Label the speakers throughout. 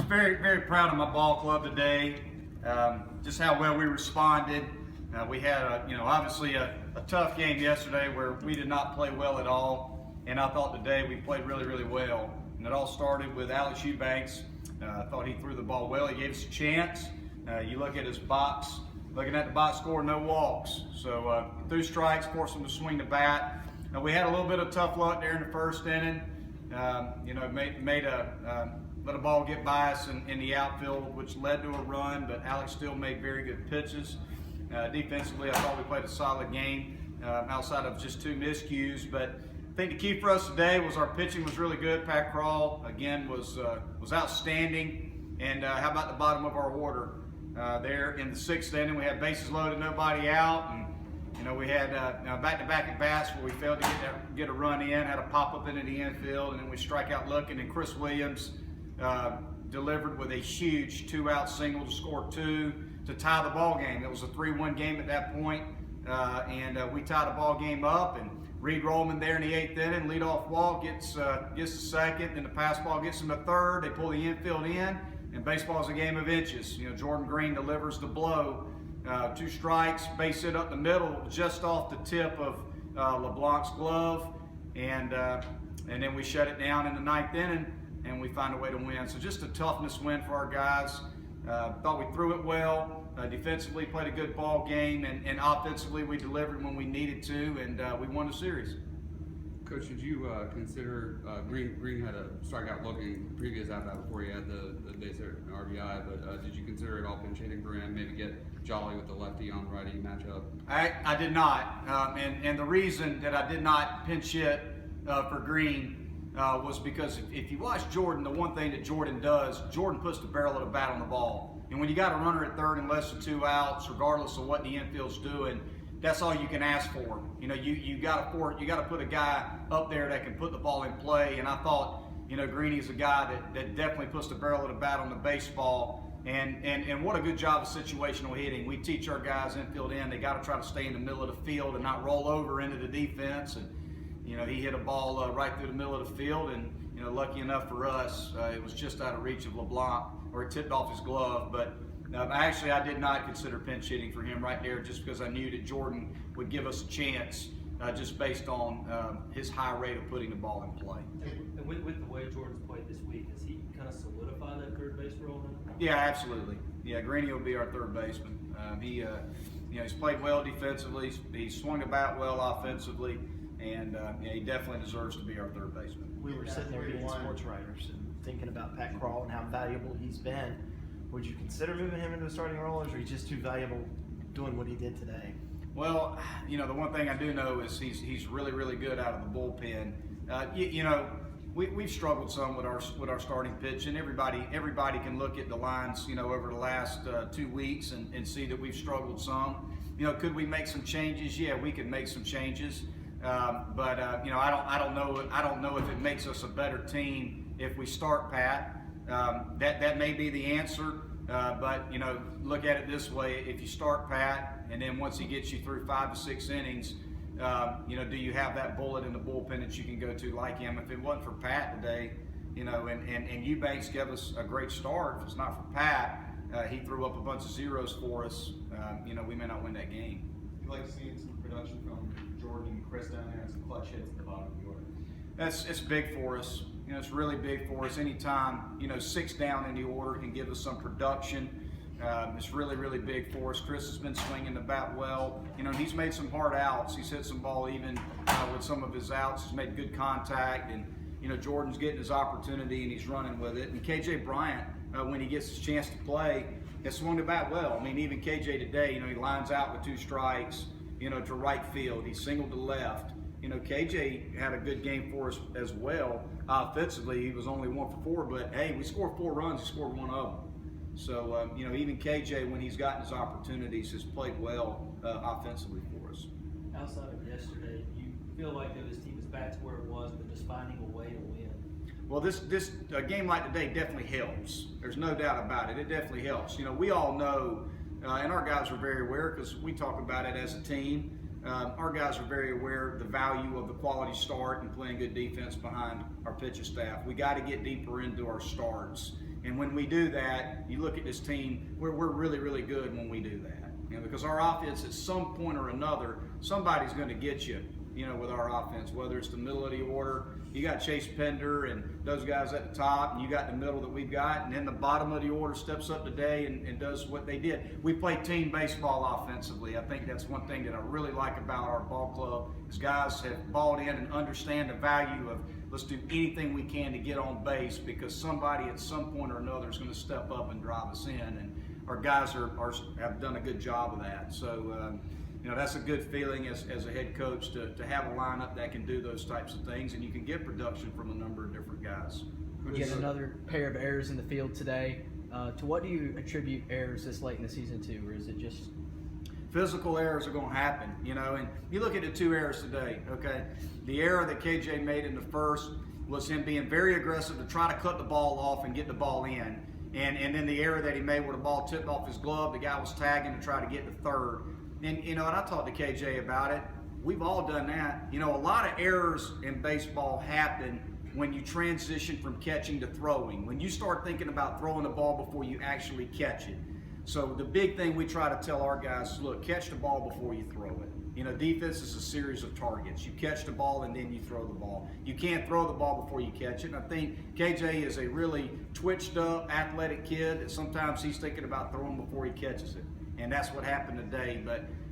Speaker 1: very, very proud of my ball club today. Just how well we responded. We had, obviously a tough game yesterday where we did not play well at all. And I thought today we played really, really well. And it all started with Alex Eubanks. I thought he threw the ball well. He gave us a chance. You look at his box, looking at the box score, no walks. So threw strikes, forced him to swing the bat. We had a little bit of tough luck there in the first inning. Let a ball get by us in the outfield, which led to a run, but Alex still made very good pitches. Defensively, I thought we played a solid game outside of just 2 miscues. But I think the key for us today was our pitching was really good. Pat Krall, again, was outstanding. And how about the bottom of our order? There in the 6th inning, we had bases loaded, nobody out. And we had back-to-back at bats where we failed to get a run in, had a pop-up into the infield, and then we strike out looking. And Chris Williams delivered with a huge 2-out single to score 2 to tie the ball game. It was a 3-1 game at that point, and we tied the ball game up. And Reed Rollman there in the 8th inning, leadoff walk, gets the second, then the pass ball gets him the third. They pull the infield in, and baseball is a game of inches. Jordan Green delivers the blow. 2 strikes, base hit up the middle, just off the tip of LeBlanc's glove, and then we shut it down in the 9th inning, and we find a way to win. So just a toughness win for our guys. Thought we threw it well. Defensively, played a good ball game, and offensively, we delivered when we needed to, and we won the series.
Speaker 2: Coach, did you consider Green had a strikeout looking previous at bat before he had the base hit and RBI, but did you consider it all pinch hitting for him? Maybe get Jolly with the lefty on righty matchup?
Speaker 1: I did not, and the reason that I did not pinch hit for Green was because if you watch Jordan, the one thing that Jordan does, Jordan puts the barrel of the bat on the ball, and when you got a runner at third and less than 2 outs, regardless of what the infield's doing, that's all you can ask for. You got to put a guy up there that can put the ball in play. And I thought, Greeny's a guy that definitely puts the barrel of the bat on the baseball. And what a good job of situational hitting. We teach our guys infield in. They got to try to stay in the middle of the field and not roll over into the defense. And he hit a ball right through the middle of the field. And lucky enough for us, it was just out of reach of LeBlanc, or it tipped off his glove. But actually, I did not consider pinch hitting for him right there, just because I knew that Jordan would give us a chance, just based on his high rate of putting the ball in play.
Speaker 3: And with the way Jordan's played this week, has he kind of solidified that third base role now?
Speaker 1: Yeah, absolutely. Yeah, Greeny will be our third baseman. He's played well defensively. He's swung the bat well offensively, and he definitely deserves to be our third baseman.
Speaker 4: We were sitting there being sports writers and thinking about Pat Krall and how valuable he's been. Would you consider moving him into a starting role, or is he just too valuable doing what he did today?
Speaker 1: Well, the one thing I do know is he's really, really good out of the bullpen. We've struggled some with our starting pitch, and everybody can look at the lines, over the last 2 weeks and see that we've struggled some. Could we make some changes? Yeah, we could make some changes, but I don't know if it makes us a better team if we start Pat. That may be the answer, but look at it this way: if you start Pat, and then once he gets you through 5 to 6 innings, do you have that bullet in the bullpen that you can go to like him? If it wasn't for Pat today, and Eubanks gave us a great start. If it's not for Pat, he threw up a bunch of zeros for us. We may not win that game.
Speaker 5: You like seeing some production from Jordan and Chris down there and some clutch hits at the bottom of the order?
Speaker 1: It's big for us. It's really big for us. Anytime 6 down in the order can give us some production. It's really, really big for us. Chris has been swinging the bat well. He's made some hard outs. He's hit some ball even with some of his outs. He's made good contact, and Jordan's getting his opportunity and he's running with it. And KJ Bryant, when he gets his chance to play, has swung the bat well. Even KJ today, he lines out with 2 strikes, to right field. He singled to left. KJ had a good game for us as well. Offensively, he was only 1 for 4, but hey, we scored 4 runs. He scored 1 of them. So, even KJ, when he's gotten his opportunities, has played well offensively for us.
Speaker 3: Outside of yesterday, do you feel like that this team is back to where it was, but just finding a way to win?
Speaker 1: Well, a game like today definitely helps. There's no doubt about it. It definitely helps. We all know, and our guys are very aware because we talk about it as a team. Our guys are very aware of the value of the quality start and playing good defense behind our pitching staff. We got to get deeper into our starts. And when we do that, you look at this team, we're really, really good when we do that. Because our offense, at some point or another, somebody's going to get you, with our offense, whether it's the middle of the order. You got Chase Pender and those guys at the top, and you got the middle that we've got, and then the bottom of the order steps up today and does what they did. We play team baseball offensively. I think that's one thing that I really like about our ball club is guys have bought in and understand the value of let's do anything we can to get on base because somebody at some point or another is going to step up and drive us in, and our guys have done a good job of that. So, that's a good feeling as a head coach to have a lineup that can do those types of things, and you can get production from a number of different guys.
Speaker 6: Yet another pair of errors in the field today. To what do you attribute errors this late in the season to, or is it just
Speaker 1: physical errors are going to happen, and you look at the two errors today, okay? The error that KJ made in the first was him being very aggressive to try to cut the ball off and get the ball in. And then the error that he made where the ball tipped off his glove, the guy was tagging to try to get to third. And, and I talked to KJ about it. We've all done that. A lot of errors in baseball happen when you transition from catching to throwing. When you start thinking about throwing the ball before you actually catch it. So the big thing we try to tell our guys is, look, catch the ball before you throw it. Defense is a series of targets. You catch the ball and then you throw the ball. You can't throw the ball before you catch it. And I think KJ is a really twitched up, athletic kid that sometimes he's thinking about throwing before he catches it. And that's what happened today.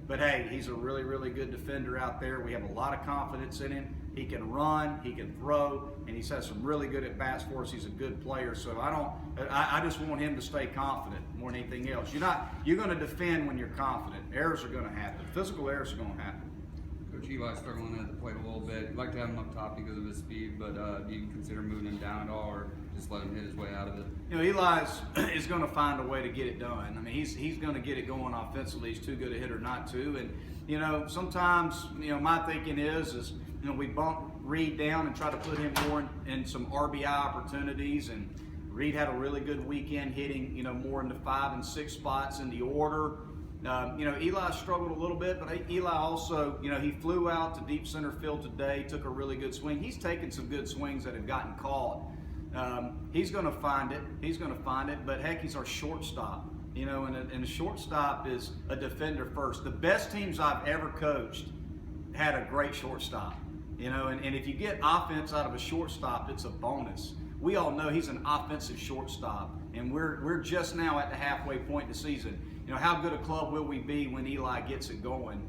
Speaker 1: But hey, he's a really, really good defender out there. We have a lot of confidence in him. He can run, he can throw, and he's had some really good at-bats for us. He's a good player. So I just want him to stay confident more than anything else. You're going to defend when you're confident. Errors are going to happen. Physical errors are going to happen.
Speaker 2: Coach Eli's struggling at the plate a little bit. You'd like to have him up top because of his speed, but do you consider moving him down at all or just let him hit his way out of it?
Speaker 1: Eli is going to find a way to get it done. I mean, he's going to get it going offensively. He's too good a hitter not to. And, sometimes, my thinking is we bump Reed down and try to put him more in some RBI opportunities. And Reed had a really good weekend hitting, more in the 5 and 6 spots in the order. Eli struggled a little bit, but Eli also, he flew out to deep center field today, took a really good swing. He's taken some good swings that have gotten caught. He's going to find it. But heck, he's our shortstop. And a shortstop is a defender first. The best teams I've ever coached had a great shortstop. And if you get offense out of a shortstop, it's a bonus. We all know he's an offensive shortstop, and we're just now at the halfway point in the season. How good a club will we be when Eli gets it going?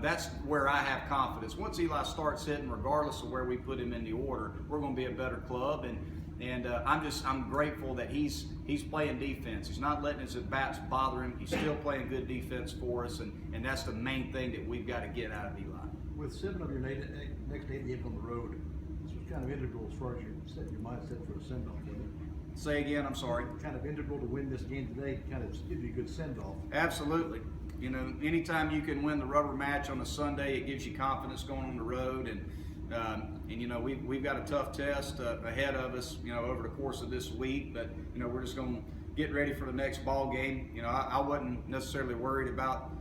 Speaker 1: That's where I have confidence. Once Eli starts hitting, regardless of where we put him in the order, we're going to be a better club. And I'm grateful that he's playing defense. He's not letting his at-bats bother him. He's still playing good defense for us, and that's the main thing that we've got to get out of Eli.
Speaker 7: With 7 of your next 8 games on the road, this was kind of integral as far as your mindset for a send-off, wasn't it?
Speaker 1: Say again, I'm sorry.
Speaker 7: Kind of integral to win this game today, kind of gives you a good send-off.
Speaker 1: Absolutely. Anytime you can win the rubber match on a Sunday, it gives you confidence going on the road. And we've got a tough test ahead of us, over the course of this week. But, we're just going to get ready for the next ball game. I wasn't necessarily worried about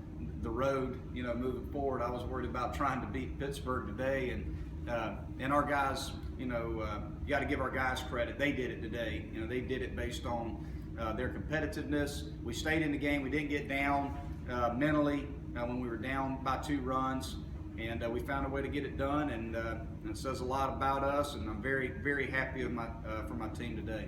Speaker 1: the road, moving forward. I was worried about trying to beat Pittsburgh today. And our guys, you got to give our guys credit. They did it today. They did it based on their competitiveness. We stayed in the game. We didn't get down mentally when we were down by 2 runs. And we found a way to get it done, and it says a lot about us. And I'm very, very happy with for my team today.